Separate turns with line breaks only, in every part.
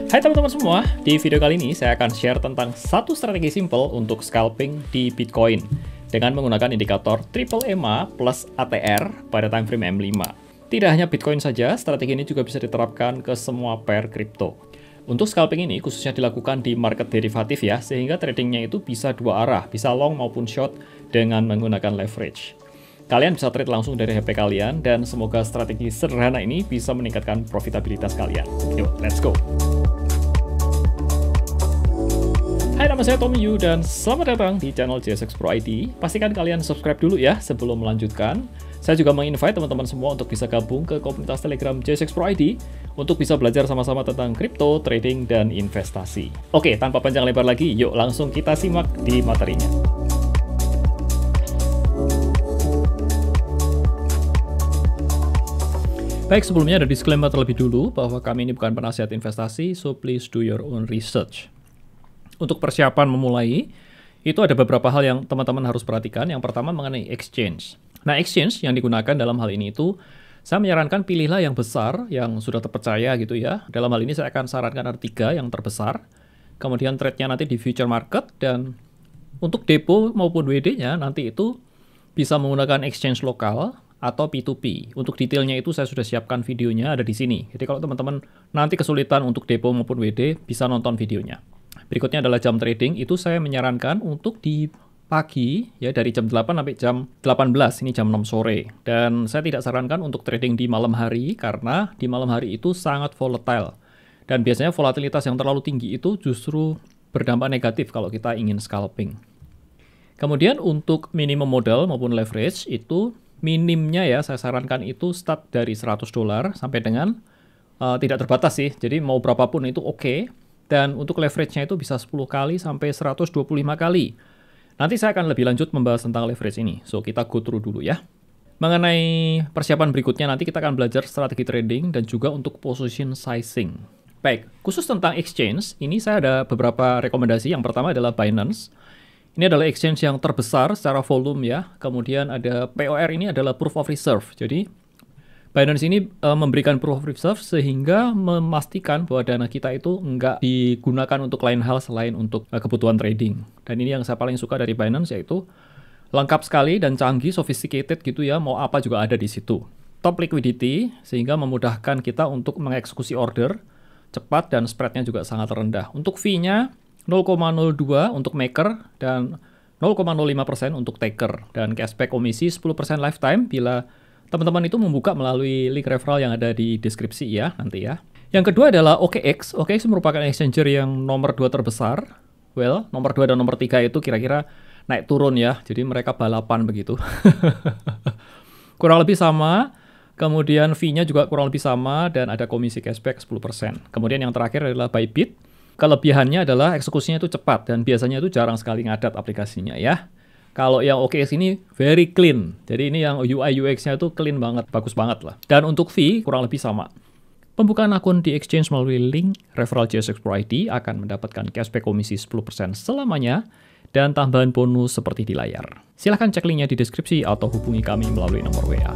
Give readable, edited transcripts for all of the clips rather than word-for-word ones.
Hai teman-teman semua, di video kali ini saya akan share tentang satu strategi simple untuk scalping di Bitcoin dengan menggunakan indikator Triple EMA plus ATR pada time frame M5. Tidak hanya Bitcoin saja, strategi ini juga bisa diterapkan ke semua pair kripto. Untuk scalping ini khususnya dilakukan di market derivatif ya, sehingga tradingnya itu bisa dua arah, bisa long maupun short dengan menggunakan leverage. Kalian bisa trade langsung dari HP kalian, dan semoga strategi sederhana ini bisa meningkatkan profitabilitas kalian. Yuk, let's go! Hai, nama saya Tommy Yu, dan selamat datang di channel JSX Pro ID. Pastikan kalian subscribe dulu ya sebelum melanjutkan. Saya juga menginvite teman-teman semua untuk bisa gabung ke komunitas Telegram JSX Pro ID untuk bisa belajar sama-sama tentang kripto, trading, dan investasi. Oke, tanpa panjang lebar lagi, yuk langsung kita simak di materinya. Baik, sebelumnya ada disclaimer terlebih dulu bahwa kami ini bukan penasihat investasi, so please do your own research. Untuk persiapan memulai, itu ada beberapa hal yang teman-teman harus perhatikan. Yang pertama mengenai exchange. Nah, exchange yang digunakan dalam hal ini itu, saya menyarankan pilihlah yang besar, yang sudah terpercaya gitu ya. Dalam hal ini saya akan sarankan ada 3 yang terbesar. Kemudian trade-nya nanti di future market, dan untuk depo maupun WD-nya nanti itu bisa menggunakan exchange lokal atau P2P. Untuk detailnya itu saya sudah siapkan videonya, ada di sini. Jadi kalau teman-teman nanti kesulitan untuk depo maupun WD, bisa nonton videonya. Berikutnya adalah jam trading, itu saya menyarankan untuk di pagi, ya dari jam 8 sampai jam 18, ini jam 6 sore. Dan saya tidak sarankan untuk trading di malam hari, karena di malam hari itu sangat volatile. Dan biasanya volatilitas yang terlalu tinggi itu justru berdampak negatif kalau kita ingin scalping. Kemudian untuk minimum modal maupun leverage, itu minimnya ya saya sarankan itu start dari $100 sampai dengan tidak terbatas sih, jadi mau berapapun itu oke. Dan untuk leverage-nya itu bisa 10 kali sampai 125 kali. Nanti saya akan lebih lanjut membahas tentang leverage ini. So, kita go through dulu ya. Mengenai persiapan berikutnya, nanti kita akan belajar strategi trading dan juga untuk position sizing. Baik, khusus tentang exchange, ini saya ada beberapa rekomendasi. Yang pertama adalah Binance. Ini adalah exchange yang terbesar secara volume ya. Kemudian ada POR, ini adalah Proof of Reserve. Jadi, Binance ini memberikan proof of reserve sehingga memastikan bahwa dana kita itu nggak digunakan untuk lain hal selain untuk kebutuhan trading. Dan ini yang saya paling suka dari Binance, yaitu lengkap sekali dan canggih, sophisticated gitu ya, mau apa juga ada di situ. Top liquidity, sehingga memudahkan kita untuk mengeksekusi order cepat dan spreadnya juga sangat rendah. Untuk fee-nya 0,02 untuk maker dan 0,05% untuk taker. Dan cashback komisi 10% lifetime bila teman-teman itu membuka melalui link referral yang ada di deskripsi ya, nanti ya. Yang kedua adalah OKX. OKX merupakan exchanger yang nomor 2 terbesar. Well, nomor 2 dan nomor 3 itu kira-kira naik turun ya, jadi mereka balapan begitu. Kurang lebih sama, kemudian fee-nya juga kurang lebih sama, dan ada komisi cashback 10%. Kemudian yang terakhir adalah Bybit. Kelebihannya adalah eksekusinya itu cepat, dan biasanya itu jarang sekali ngadat aplikasinya ya. Kalau yang OKX ini very clean, jadi ini yang UI UX-nya itu clean banget, bagus banget lah. Dan untuk fee kurang lebih sama. Pembukaan akun di exchange melalui link referral JSX Pro ID akan mendapatkan cashback komisi 10% selamanya dan tambahan bonus seperti di layar. Silahkan cek linknya di deskripsi atau hubungi kami melalui nomor WA.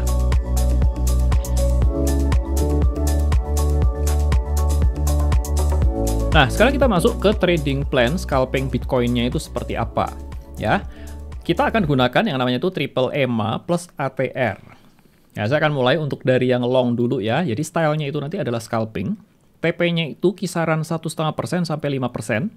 Nah, sekarang kita masuk ke trading plan scalping Bitcoin-nya itu seperti apa ya. Kita akan gunakan yang namanya itu Triple EMA plus ATR. Ya, saya akan mulai untuk dari yang long dulu ya. Jadi stylenya itu nanti adalah scalping. TP-nya itu kisaran 1,5% sampai 5%.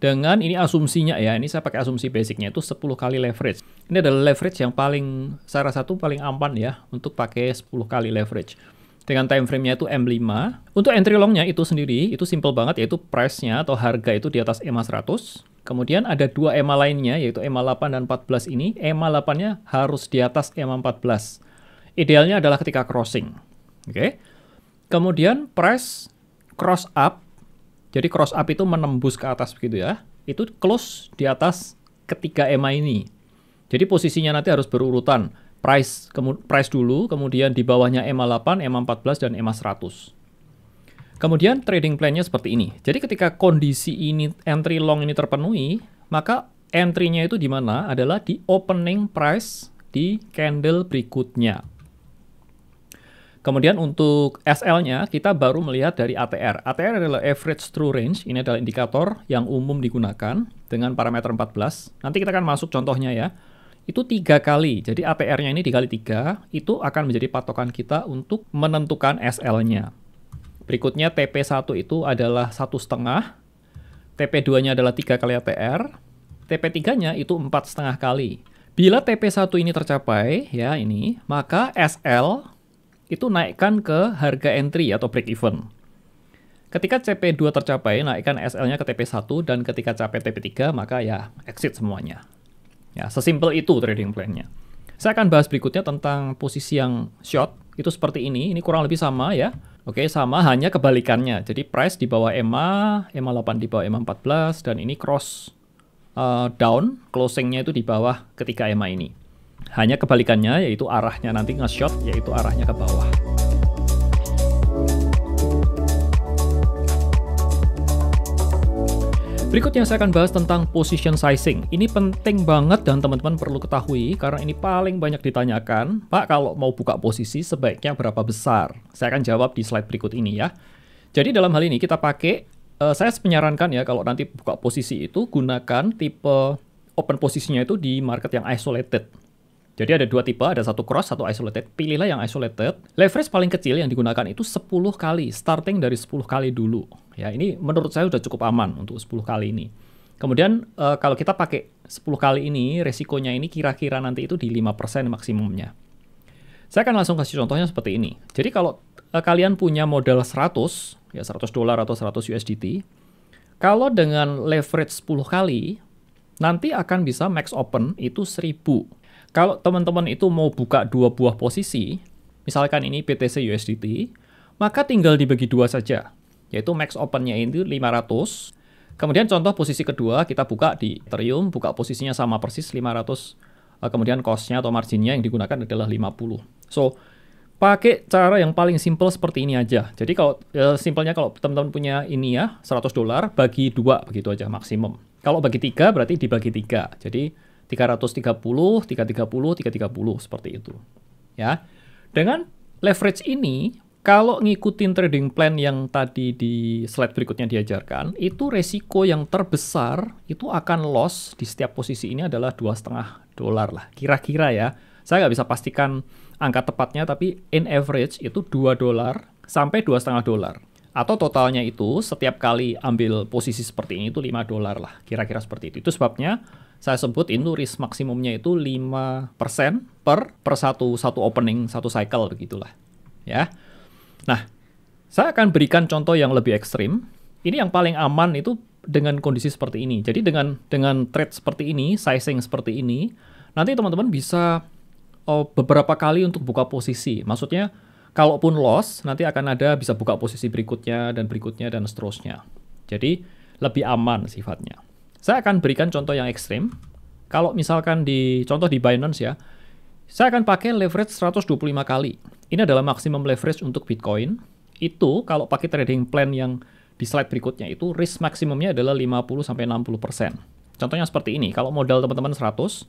Dengan ini asumsinya ya, ini saya pakai asumsi basicnya itu 10 kali leverage. Ini adalah leverage yang paling, saya rasa itu paling aman ya, untuk pakai 10 kali leverage. Dengan time frame-nya itu M5. Untuk entry long-nya itu sendiri, itu simple banget, yaitu price-nya atau harga itu di atas EMA 100. Kemudian ada 2 EMA lainnya, yaitu EMA 8 dan 14 ini. EMA 8-nya harus di atas EMA 14. Idealnya adalah ketika crossing. Oke. Kemudian price cross up. Jadi cross up itu menembus ke atas begitu ya. Itu close di atas ketiga EMA ini. Jadi posisinya nanti harus berurutan. Price dulu, kemudian di bawahnya EMA 8, EMA 14, dan EMA 100. Kemudian trading plan-nya seperti ini. Jadi ketika kondisi ini, entry long ini terpenuhi, maka entry-nya itu di mana? Adalah di opening price di candle berikutnya. Kemudian untuk SL-nya kita baru melihat dari ATR. ATR adalah average true range. Ini adalah indikator yang umum digunakan dengan parameter 14. Nanti kita akan masuk contohnya ya. Itu 3 kali. Jadi ATR-nya ini dikali 3, itu akan menjadi patokan kita untuk menentukan SL-nya. Berikutnya TP1 itu adalah 1,5. TP2-nya adalah 3 kali ATR. TP3-nya itu 4,5 kali. Bila TP1 ini tercapai, ya ini, maka SL itu naikkan ke harga entry atau break even. Ketika CP2 tercapai, naikkan SL-nya ke TP1, dan ketika capai TP3, maka ya exit semuanya. Ya, sesimpel itu trading plan-nya. Saya akan bahas berikutnya tentang posisi yang short, itu seperti ini kurang lebih sama ya. Oke, sama hanya kebalikannya. Jadi price di bawah EMA, EMA 8 di bawah EMA 14, dan ini cross down, closing-nya itu di bawah ketika EMA ini. Hanya kebalikannya, yaitu arahnya nanti nge-short, yaitu arahnya ke bawah. Berikutnya saya akan bahas tentang position sizing. Ini penting banget dan teman-teman perlu ketahui karena ini paling banyak ditanyakan. Pak, kalau mau buka posisi sebaiknya berapa besar? Saya akan jawab di slide berikut ini ya. Jadi dalam hal ini kita pakai, saya menyarankan ya kalau nanti buka posisi itu gunakan tipe open posisinya itu di market yang isolated. Jadi ada dua tipe, ada satu cross, satu isolated. Pilihlah yang isolated. Leverage paling kecil yang digunakan itu 10 kali, starting dari 10 kali dulu. Ya, ini menurut saya sudah cukup aman untuk 10 kali ini. Kemudian kalau kita pakai 10 kali ini, resikonya ini kira-kira nanti itu di 5% maksimumnya. Saya akan langsung kasih contohnya seperti ini. Jadi kalau kalian punya modal 100, ya $100 atau 100 USDT, kalau dengan leverage 10 kali, nanti akan bisa max open itu 1000. Kalau teman-teman itu mau buka 2 buah posisi, misalkan ini BTC USDT, maka tinggal dibagi 2 saja, yaitu max open-nya itu 500. Kemudian contoh posisi kedua, kita buka di Ethereum, buka posisinya sama persis 500, kemudian cost-nya atau margin-nya yang digunakan adalah 50. So, pakai cara yang paling simple seperti ini aja. Jadi kalau simpelnya kalau teman-teman punya ini ya, $100, bagi 2, begitu aja maksimum. Kalau bagi 3, berarti dibagi 3. Jadi 330, 330, 330, seperti itu. Ya. Dengan leverage ini, kalau ngikutin trading plan yang tadi di slide berikutnya diajarkan, itu resiko yang terbesar itu akan loss di setiap posisi ini adalah $2,5 lah. Kira-kira ya. Saya nggak bisa pastikan angka tepatnya, tapi in average itu $2 sampai $2,5. Atau totalnya itu setiap kali ambil posisi seperti ini itu $5 lah. Kira-kira seperti itu. Itu sebabnya saya sebut itu risk maksimumnya itu 5% per satu opening, satu cycle begitulah. Ya. Nah, saya akan berikan contoh yang lebih ekstrim. Ini yang paling aman itu dengan kondisi seperti ini. Jadi dengan trade seperti ini, sizing seperti ini, nanti teman-teman bisa beberapa kali untuk buka posisi. Maksudnya, kalaupun loss, nanti akan ada bisa buka posisi berikutnya dan seterusnya. Jadi, lebih aman sifatnya. Saya akan berikan contoh yang ekstrim. Kalau misalkan contoh di Binance ya, saya akan pakai leverage 125 kali. Ini adalah maksimum leverage untuk Bitcoin. Itu kalau pakai trading plan yang di slide berikutnya itu risk maksimumnya adalah 50-60%. Contohnya seperti ini, kalau modal teman-teman 100,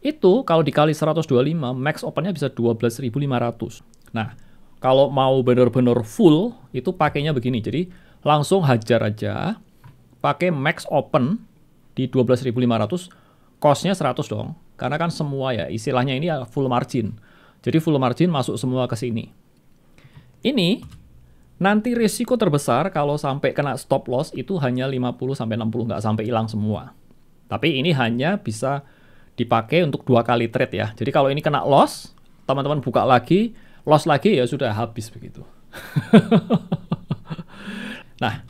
itu kalau dikali 125, max open-nya bisa 12.500. Nah, kalau mau benar-benar full, itu pakainya begini. Jadi, langsung hajar aja, pakai max open di 12.500, cost-nya 100 dong. Karena kan semua ya, istilahnya ini ya full margin. Jadi full margin masuk semua ke sini. Ini nanti risiko terbesar kalau sampai kena stop loss itu hanya 50-60, nggak sampai hilang semua. Tapi ini hanya bisa dipakai untuk 2 kali trade ya. Jadi kalau ini kena loss, teman-teman buka lagi, loss lagi ya sudah habis begitu. Nah,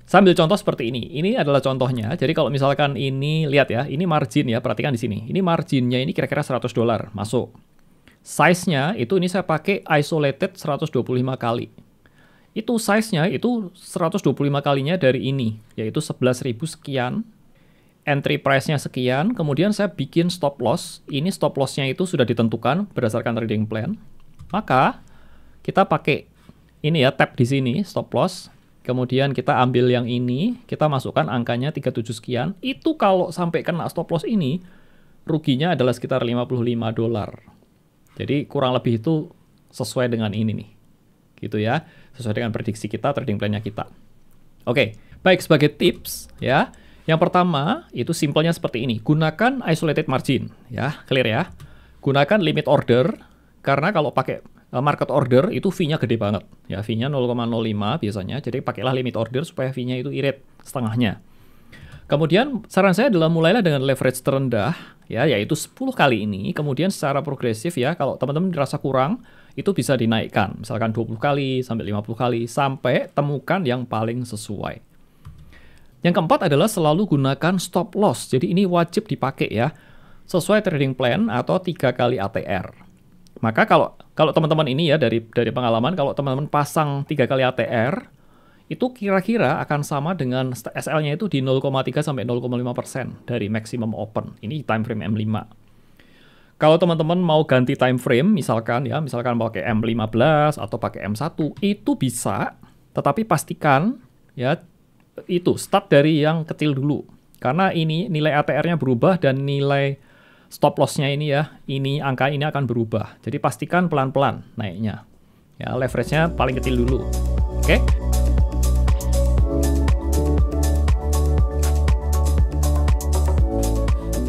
saya ambil contoh seperti ini. Ini adalah contohnya. Jadi kalau misalkan ini, lihat ya, ini margin ya, perhatikan di sini. Ini marginnya ini kira-kira $100 masuk. Size-nya itu ini saya pakai isolated 125 kali. Itu size-nya itu 125 kalinya dari ini, yaitu 11.000 sekian. Entry price-nya sekian, kemudian saya bikin stop loss. Ini stop loss-nya itu sudah ditentukan berdasarkan trading plan. Maka kita pakai ini ya, tab di sini, stop loss. Kemudian kita ambil yang ini, kita masukkan angkanya 37 sekian. Itu kalau sampai kena stop loss ini, ruginya adalah sekitar $55. Jadi kurang lebih itu sesuai dengan ini nih. Gitu ya. Sesuai dengan prediksi kita, trading plan-nya kita. Oke, baik, sebagai tips ya. Yang pertama, itu simpelnya seperti ini. Gunakan isolated margin ya, clear ya. Gunakan limit order karena kalau pakai market order itu fee-nya gede banget. Ya, fee-nya 0,05 biasanya. Jadi pakailah limit order supaya fee-nya itu irit setengahnya. Kemudian saran saya adalah mulailah dengan leverage terendah ya, yaitu 10 kali ini. Kemudian secara progresif ya, kalau teman-teman dirasa kurang, itu bisa dinaikkan. Misalkan 20 kali sampai 50 kali sampai temukan yang paling sesuai. Yang keempat adalah selalu gunakan stop loss. Jadi ini wajib dipakai ya. Sesuai trading plan atau 3 kali ATR. Maka kalau teman-teman ini ya dari pengalaman, kalau teman-teman pasang 3 kali ATR, itu kira-kira akan sama dengan SL-nya itu di 0,3 sampai 0,5% dari maximum open. Ini time frame M5. Kalau teman-teman mau ganti time frame, misalkan pakai M15 atau pakai M1, itu bisa, tetapi pastikan ya itu start dari yang kecil dulu. Karena ini nilai ATR-nya berubah dan nilai stop loss-nya ini ya, angka ini akan berubah. Jadi pastikan pelan-pelan naiknya. Ya, leverage-nya paling kecil dulu. Oke?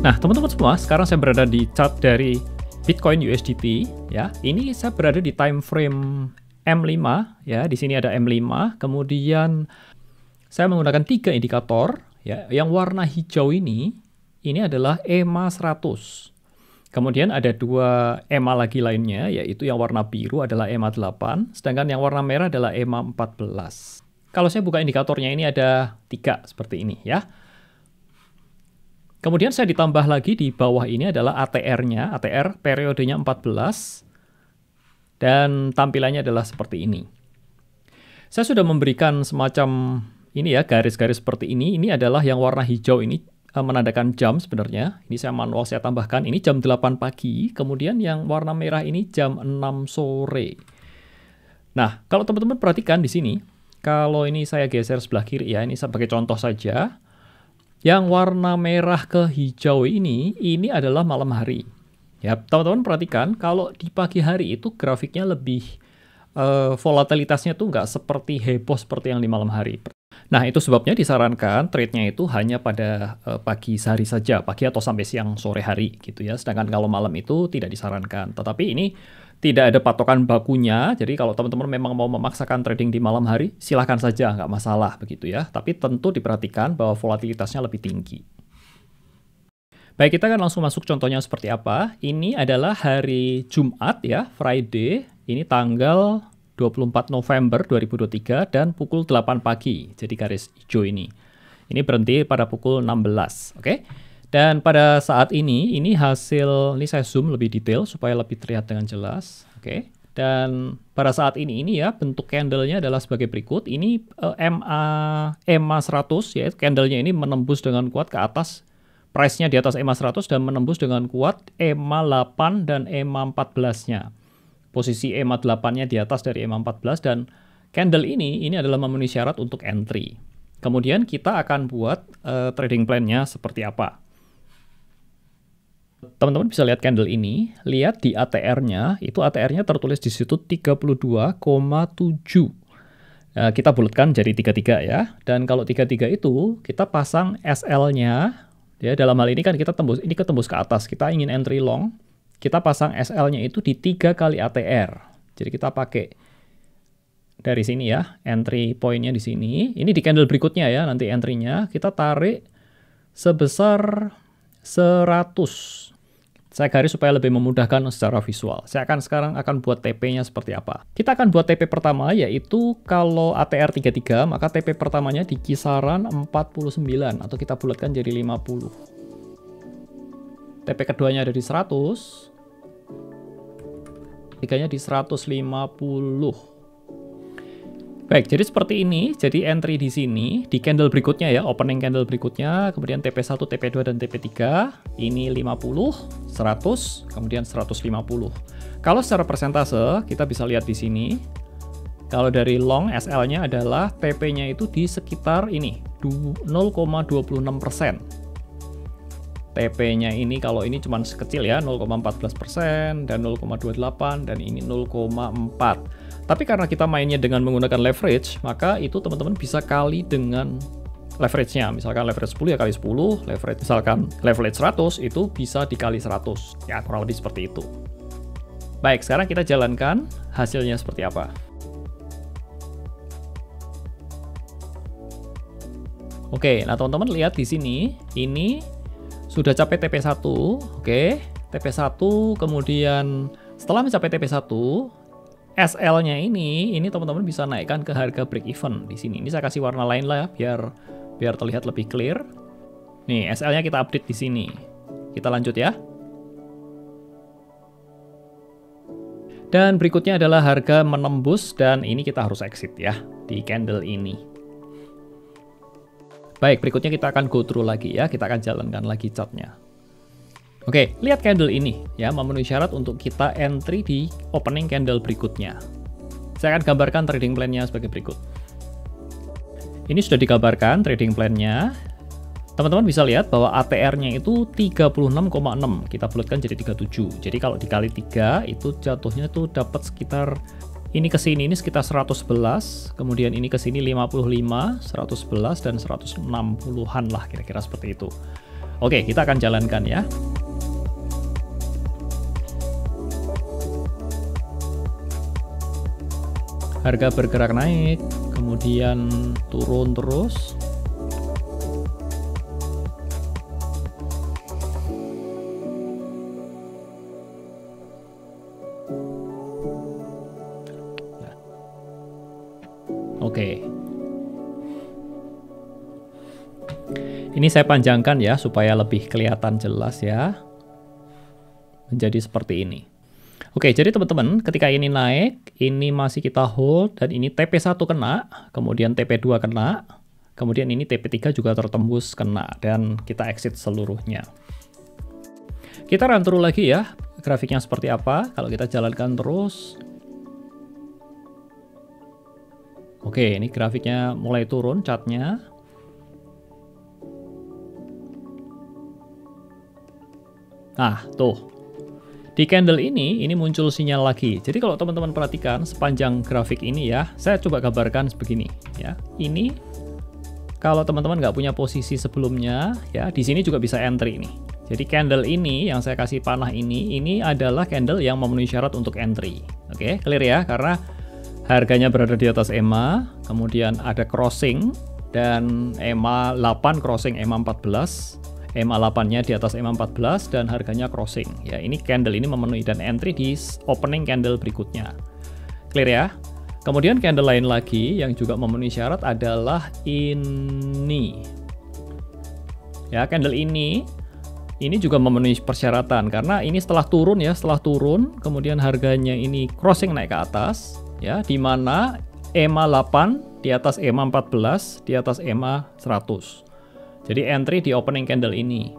Nah, teman-teman semua, sekarang saya berada di chart dari Bitcoin USDT ya. Ini saya berada di time frame M5 ya. Di sini ada M5, kemudian saya menggunakan 3 indikator ya. Yang warna hijau ini adalah EMA 100. Kemudian ada 2 EMA lagi lainnya, yaitu yang warna biru adalah EMA 8, sedangkan yang warna merah adalah EMA 14. Kalau saya buka indikatornya ini ada 3 seperti ini ya. Kemudian saya ditambah lagi di bawah ini adalah ATR-nya, ATR periodenya 14, dan tampilannya adalah seperti ini. Saya sudah memberikan semacam ini ya, garis-garis seperti ini. Ini adalah yang warna hijau ini, menandakan jam sebenarnya. Ini saya manual saya tambahkan. Ini jam 8 pagi. Kemudian yang warna merah ini jam 6 sore. Nah, kalau teman-teman perhatikan di sini, kalau ini saya geser sebelah kiri ya, ini sebagai contoh saja. Yang warna merah ke hijau ini adalah malam hari. Ya, teman-teman perhatikan, kalau di pagi hari itu grafiknya lebih volatilitasnya tuh nggak seperti heboh seperti yang di malam hari. Nah, itu sebabnya disarankan trade-nya itu hanya pada pagi hari saja, pagi atau sampai siang sore hari gitu ya. Sedangkan kalau malam itu tidak disarankan. Tetapi ini tidak ada patokan bakunya, jadi kalau teman-teman memang mau memaksakan trading di malam hari, silahkan saja, nggak masalah begitu ya. Tapi tentu diperhatikan bahwa volatilitasnya lebih tinggi. Baik, kita akan langsung masuk contohnya seperti apa. Ini adalah hari Jumat ya, Friday. Ini tanggal 24 November 2023 dan pukul 8 pagi. Jadi garis hijau ini. Ini berhenti pada pukul 16, oke? Dan pada saat ini hasil, ini saya zoom lebih detail supaya lebih terlihat dengan jelas, oke? Dan pada saat ini ya, bentuk candle-nya adalah sebagai berikut. Ini EMA 100 ya, candle-nya ini menembus dengan kuat ke atas. Price-nya di atas EMA 100 dan menembus dengan kuat EMA 8 dan EMA 14-nya. Posisi EMA 8-nya di atas dari EMA 14 dan candle ini adalah memenuhi syarat untuk entry. Kemudian kita akan buat trading plan-nya seperti apa. Teman-teman bisa lihat candle ini, lihat di ATR-nya, itu ATR-nya tertulis di situ 32,7. Kita bulatkan jadi 33 ya. Dan kalau 33 itu kita pasang SL-nya, ya dalam hal ini kan kita ketembus ke atas, kita ingin entry long. Kita pasang SL-nya itu di 3 kali ATR. Jadi kita pakai dari sini ya, entry point-nya di sini. Ini di candle berikutnya ya, nanti entry-nya. Kita tarik sebesar 100. Saya garis supaya lebih memudahkan secara visual. Saya sekarang akan buat TP-nya seperti apa. Kita akan buat TP pertama, yaitu kalau ATR 33, maka TP pertamanya di kisaran 49, atau kita bulatkan jadi 50. TP keduanya ada di 100. Tiganya di 150. Baik, jadi seperti ini. Jadi entry di sini, di candle berikutnya ya, opening candle berikutnya, kemudian TP1, TP2, dan TP3. Ini 50, 100, kemudian 150. Kalau secara persentase, kita bisa lihat di sini. Kalau dari long, SL-nya adalah TP-nya itu di sekitar ini, 0,26%. TP-nya ini kalau ini cuma sekecil ya, 0,14% dan 0,28 dan ini 0,4. Tapi karena kita mainnya dengan menggunakan leverage, maka itu teman-teman bisa kali dengan leverage-nya. Misalkan leverage 10 ya kali 10, misalkan leverage 100 itu bisa dikali 100. Ya, kurang lebih seperti itu. Baik, sekarang kita jalankan hasilnya seperti apa. Oke, nah teman-teman lihat di sini, ini sudah capai TP1, oke. TP1, kemudian setelah mencapai TP1, SL-nya ini teman-teman bisa naikkan ke harga break even di sini. Ini saya kasih warna lain lah ya, biar terlihat lebih clear. Nih, SL-nya kita update di sini. Kita lanjut ya. Dan berikutnya adalah harga menembus, dan ini kita harus exit ya, di candle ini. Baik, berikutnya kita akan go through lagi ya, kita akan jalankan lagi chartnya. Oke, lihat candle ini ya, memenuhi syarat untuk kita entry di opening candle berikutnya. Saya akan gambarkan trading plan-nya sebagai berikut. Ini sudah digambarkan trading plan-nya. Teman-teman bisa lihat bahwa ATR-nya itu 36,6, kita bulatkan jadi 37. Jadi kalau dikali 3 itu jatuhnya tuh dapat sekitar ini ke sini ini sekitar 111, kemudian ini ke sini 55, 111 dan 160-an lah kira-kira seperti itu. Oke, kita akan jalankan ya. Harga bergerak naik, kemudian turun terus. Oke. Ini saya panjangkan ya supaya lebih kelihatan jelas ya. Menjadi seperti ini. Oke, jadi teman-teman, ketika ini naik, ini masih kita hold, dan ini TP1 kena, kemudian TP2 kena, kemudian ini TP3 juga tertembus kena, dan kita exit seluruhnya. Kita run through lagi ya, grafiknya seperti apa, kalau kita jalankan terus. Oke, ini grafiknya mulai turun, chartnya. Nah, tuh. Di candle ini muncul sinyal lagi. Jadi kalau teman-teman perhatikan sepanjang grafik ini ya, saya coba gambarkan begini ya. Ini kalau teman-teman nggak punya posisi sebelumnya ya, di sini juga bisa entry nih. Jadi candle ini yang saya kasih panah ini adalah candle yang memenuhi syarat untuk entry. Oke, clear ya, karena harganya berada di atas EMA, kemudian ada crossing dan EMA 8 crossing EMA 14. EMA 8-nya di atas EMA 14 dan harganya crossing. Ya, ini candle ini memenuhi dan entry di opening candle berikutnya. Clear ya? Kemudian candle lain lagi yang juga memenuhi syarat adalah ini. Ya, candle ini juga memenuhi persyaratan karena ini setelah turun ya, kemudian harganya ini crossing naik ke atas ya, di mana EMA 8 di atas EMA 14, di atas EMA 100. Jadi entry di opening candle ini.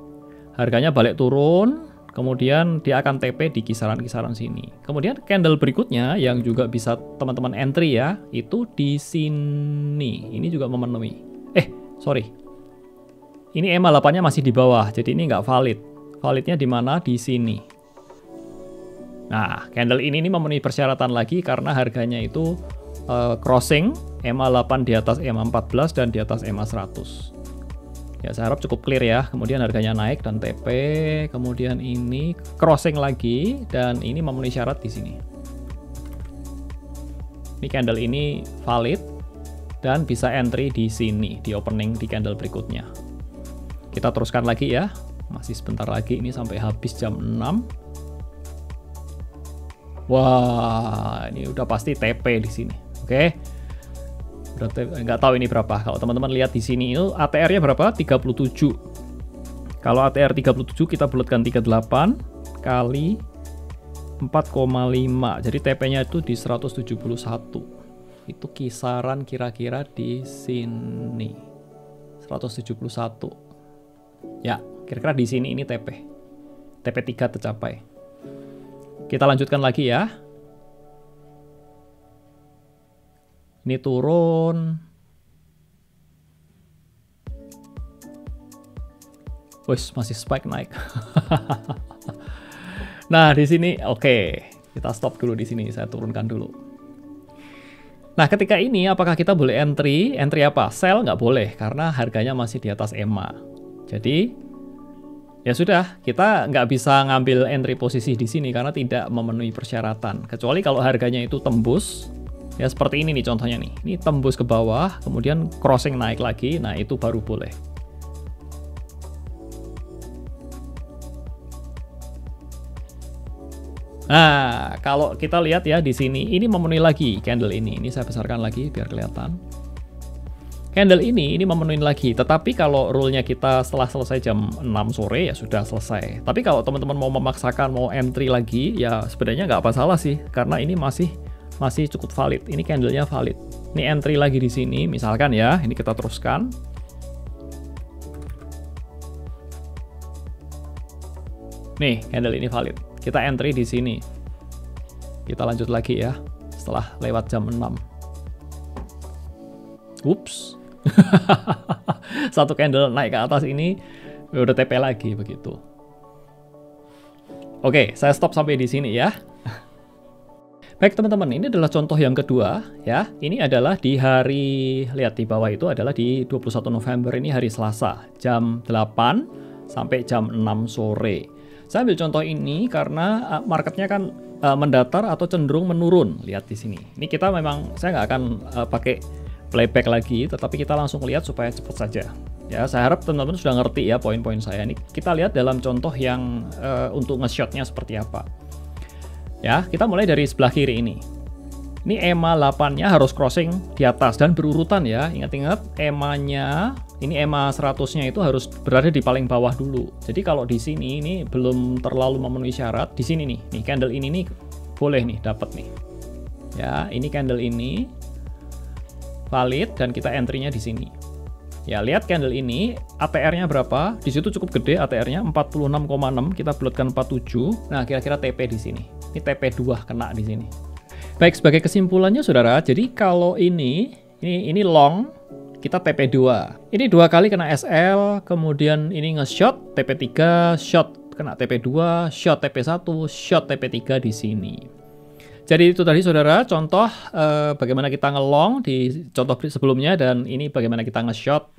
Harganya balik turun, kemudian dia akan TP di kisaran-kisaran sini. Kemudian candle berikutnya yang juga bisa teman-teman entry ya, itu di sini. Ini juga memenuhi. Sorry. Ini EMA 8-nya masih di bawah, jadi ini nggak valid. Validnya di mana? Di sini. Nah, candle ini memenuhi persyaratan lagi karena harganya itu crossing, EMA 8 di atas EMA 14 dan di atas EMA 100. Ya, saya harap cukup clear ya. Kemudian harganya naik dan TP, kemudian ini crossing lagi dan ini memenuhi syarat di sini. Ini candle ini valid dan bisa entry di sini di opening di candle berikutnya. Kita teruskan lagi ya. Masih sebentar lagi ini sampai habis jam 6. Wah, ini udah pasti TP di sini. Oke. Nggak tahu ini berapa. Kalau teman-teman lihat di sini itu ATR-nya berapa? 37. Kalau ATR 37 kita bulatkan 38 kali 4,5. Jadi TP-nya itu di 171. Itu kisaran kira-kira di sini. 171. Ya, kira-kira di sini ini TP. TP3 tercapai. Kita lanjutkan lagi ya. Ini turun. Wih, masih spike naik. Nah, di sini oke. Kita stop dulu di sini, saya turunkan dulu. Nah, ketika ini apakah kita boleh entry? Entry apa? Sell nggak boleh karena harganya masih di atas EMA. Jadi ya sudah, kita nggak bisa ngambil entry posisi di sini karena tidak memenuhi persyaratan. Kecuali kalau harganya itu tembus, ya seperti ini nih contohnya nih. Ini tembus ke bawah, kemudian crossing naik lagi, nah itu baru boleh. Nah, kalau kita lihat ya di sini, ini memenuhi lagi candle ini. Ini saya besarkan lagi biar kelihatan. Candle ini memenuhi lagi. Tetapi kalau rule-nya kita setelah selesai jam 6 sore ya sudah selesai. Tapi kalau teman-teman mau memaksakan mau entry lagi, ya sebenarnya nggak apa salah sih. Karena ini masih cukup valid. Ini candle-nya valid. Ini entry lagi di sini, misalkan ya. Ini kita teruskan. Nih, candle ini valid. Kita entry di sini. Kita lanjut lagi ya, setelah lewat jam 6. Ups. Satu candle naik ke atas ini, udah TP lagi begitu. Oke, saya stop sampai di sini ya. Baik teman-teman, ini adalah contoh yang kedua ya. Ini adalah di hari, lihat di bawah itu adalah di 21 November ini hari Selasa, jam 8 sampai jam 6 sore. Saya ambil contoh ini karena marketnya kan mendatar atau cenderung menurun. Lihat di sini. Ini kita memang, saya nggak akan pakai playback lagi, tetapi kita langsung lihat supaya cepat saja. Ya, saya harap teman-teman sudah ngerti ya poin-poin saya. Ini kita lihat dalam contoh yang untuk nge-shotnya seperti apa. Ya, kita mulai dari sebelah kiri ini. Ini EMA 8-nya harus crossing di atas dan berurutan ya. Ingat-ingat EMA-nya, ini EMA 100-nya itu harus berada di paling bawah dulu. Jadi kalau di sini ini belum terlalu memenuhi syarat, di sini nih candle ini nih boleh nih dapat nih. Ya, ini candle ini valid dan kita entry-nya di sini. Ya, lihat candle ini ATR-nya berapa? Di situ cukup gede ATR-nya 46,6, kita bulatkan 47. Nah, kira-kira TP di sini. Ini TP2 kena di sini. Baik, sebagai kesimpulannya saudara, jadi kalau ini long, kita TP2. Ini dua kali kena SL, kemudian ini nge-shot, TP3, shot, kena TP2, shot TP1, shot TP3 di sini. Jadi itu tadi saudara, contoh bagaimana kita nge-long di contoh sebelumnya, dan ini bagaimana kita nge-shot.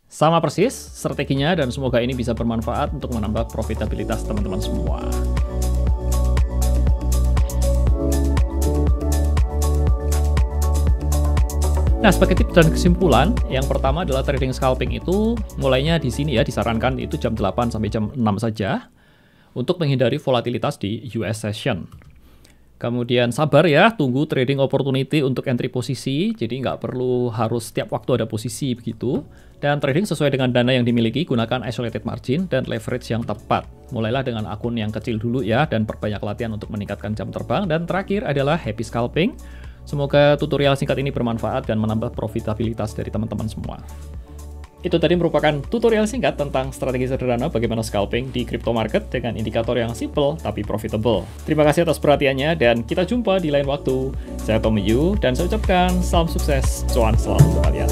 Sama persis strateginya, dan semoga ini bisa bermanfaat untuk menambah profitabilitas teman-teman semua. Nah, sebagai tips dan kesimpulan, yang pertama adalah trading scalping itu mulainya di sini ya, disarankan itu jam 8 sampai jam 6 saja untuk menghindari volatilitas di US session. Kemudian sabar ya, tunggu trading opportunity untuk entry posisi, jadi nggak perlu harus setiap waktu ada posisi begitu. Dan trading sesuai dengan dana yang dimiliki, gunakan isolated margin dan leverage yang tepat. Mulailah dengan akun yang kecil dulu ya, dan perbanyak latihan untuk meningkatkan jam terbang. Dan terakhir adalah happy scalping. Semoga tutorial singkat ini bermanfaat dan menambah profitabilitas dari teman-teman semua. Itu tadi merupakan tutorial singkat tentang strategi sederhana bagaimana scalping di crypto market dengan indikator yang simple tapi profitable. Terima kasih atas perhatiannya dan kita jumpa di lain waktu. Saya Tommy Yu dan saya ucapkan salam sukses, cuan selalu untuk kalian.